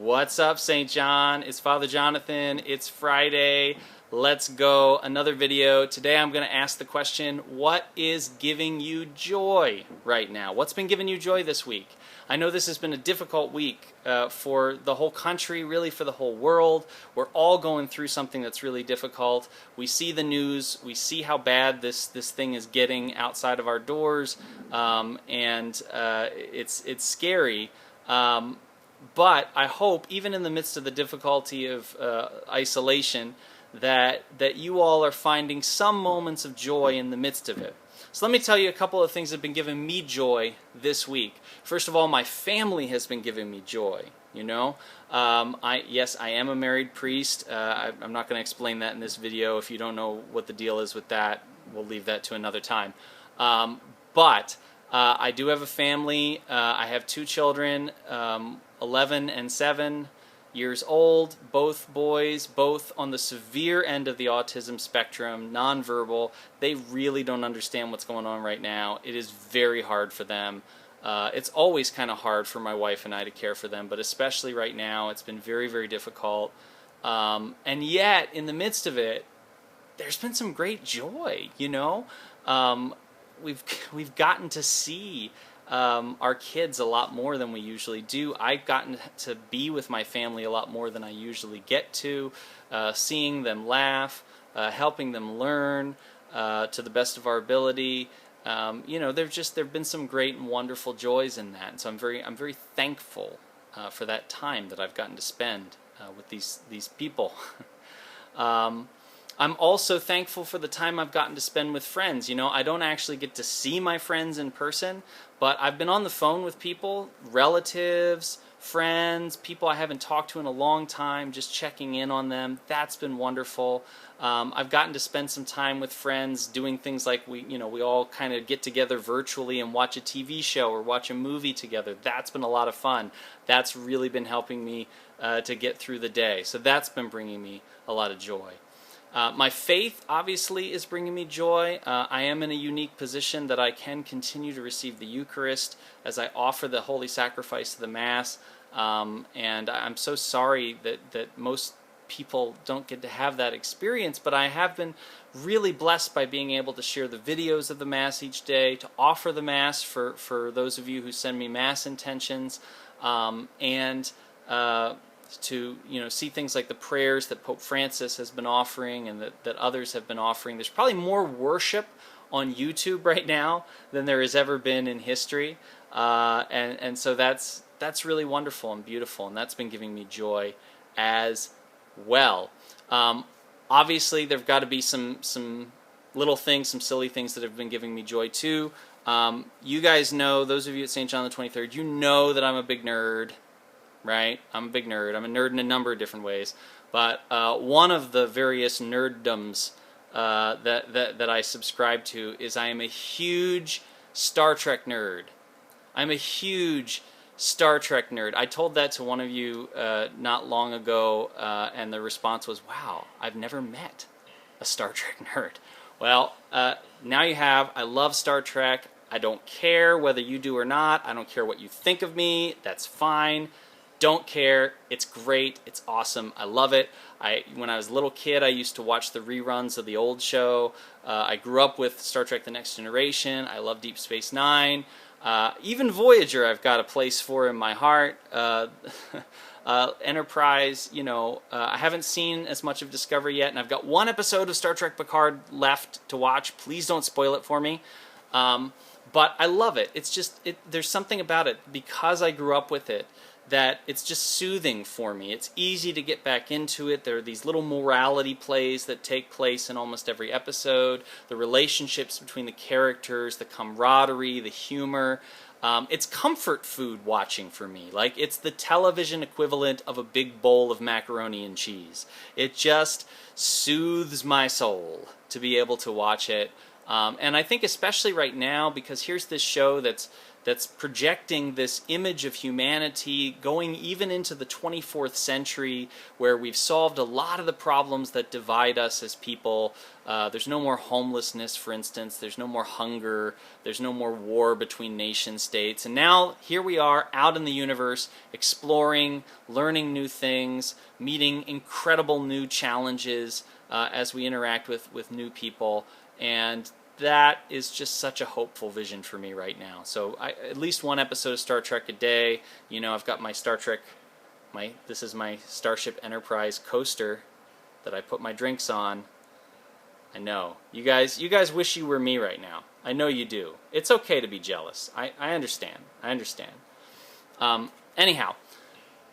What's up, St. John? It's Father Jonathan. It's Friday. Let's go. Another video. Today I'm going to ask the question, what is giving you joy right now? What's been giving you joy this week? I know this has been a difficult week for the whole country, really for the whole world. We're all going through something that's really difficult. We see the news. We see how bad this thing is getting outside of our doors, and it's scary. But I hope, even in the midst of the difficulty of isolation, that you all are finding some moments of joy in the midst of it. So let me tell you a couple of things that have been giving me joy this week. First of all, my family has been giving me joy. You know, yes, I am a married priest. I'm not going to explain that in this video. If you don't know what the deal is with that, we'll leave that to another time. But I do have a family. I have two children, 11 and 7 years old, both boys, both on the severe end of the autism spectrum, nonverbal. They really don't understand what's going on right now. It is very hard for them. It's always kind of hard for my wife and I to care for them, but especially right now, it's been very, very difficult. And yet, in the midst of it, there's been some great joy, you know? We've gotten to see our kids a lot more than we usually do. I've gotten to be with my family a lot more than I usually get to, seeing them laugh, helping them learn to the best of our ability. You know, there've been some great and wonderful joys in that. And so I'm very thankful for that time that I've gotten to spend with these people. I'm also thankful for the time I've gotten to spend with friends. You know, I don't actually get to see my friends in person, but I've been on the phone with people, relatives, friends, people I haven't talked to in a long time, just checking in on them. That's been wonderful. I've gotten to spend some time with friends doing things like we all kind of get together virtually and watch a TV show or watch a movie together. That's been a lot of fun. That's really been helping me to get through the day. So that's been bringing me a lot of joy. My faith, obviously, is bringing me joy. I am in a unique position that I can continue to receive the Eucharist as I offer the Holy Sacrifice of the Mass. And I'm so sorry that most people don't get to have that experience, but I have been really blessed by being able to share the videos of the Mass each day, to offer the Mass for those of you who send me Mass intentions, and to see things like the prayers that Pope Francis has been offering and that others have been offering. There's probably more worship on YouTube right now than there has ever been in history, and so that's really wonderful and beautiful, and that's been giving me joy as well. Obviously, there've got to be some little things, some silly things that have been giving me joy too. You guys know, those of you at St. John the 23rd, you know that I'm a big nerd. Right? I'm a big nerd. I'm a nerd in a number of different ways. But one of the various nerddoms that I subscribe to is I am a huge Star Trek nerd. I'm a huge Star Trek nerd. I told that to one of you not long ago, and the response was, wow, I've never met a Star Trek nerd. Well, now you have. I love Star Trek. I don't care whether you do or not. I don't care what you think of me. That's fine. Don't care. It's great. It's awesome. I love it. When I was a little kid, I used to watch the reruns of the old show. I grew up with Star Trek: The Next Generation. I love Deep Space Nine. Even Voyager I've got a place for in my heart. Enterprise, I haven't seen as much of Discovery yet, and I've got one episode of Star Trek Picard left to watch. Please don't spoil it for me. But I love it. It's just, there's something about it, because I grew up with it, that it's just soothing for me. It's easy to get back into it. There are these little morality plays that take place in almost every episode, the relationships between the characters, the camaraderie, the humor. It's comfort food watching for me. Like, it's the television equivalent of a big bowl of macaroni and cheese. It just soothes my soul to be able to watch it. And I think especially right now, because here's this show that's that's projecting this image of humanity going even into the 24th century, where we've solved a lot of the problems that divide us as people. There's no more homelessness, for instance. There's no more hunger. There's no more war between nation states. And now here we are out in the universe, exploring, learning new things, meeting incredible new challenges as we interact with new people. And that is just such a hopeful vision for me right now. So at least one episode of Star Trek a day. You know, I've got my Star Trek, this is my Starship Enterprise coaster that I put my drinks on. I know. You guys wish you were me right now. I know you do. It's okay to be jealous. I understand. I understand. Anyhow,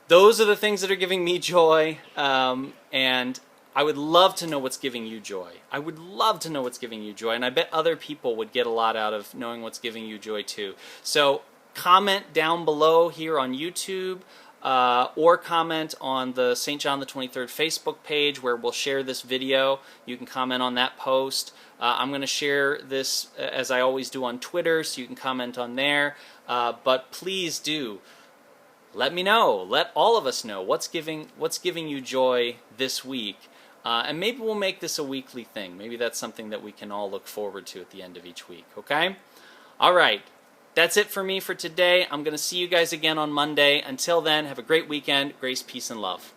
those are the things that are giving me joy, and I would love to know what's giving you joy. I would love to know what's giving you joy, and I bet other people would get a lot out of knowing what's giving you joy too. So comment down below here on YouTube, or comment on the St. John the 23rd Facebook page where we'll share this video. You can comment on that post. I'm going to share this as I always do on Twitter, so you can comment on there. But please do let me know. Let all of us know what's giving you joy this week. And maybe we'll make this a weekly thing. Maybe that's something that we can all look forward to at the end of each week, okay? All right. That's it for me for today. I'm going to see you guys again on Monday. Until then, have a great weekend. Grace, peace, and love.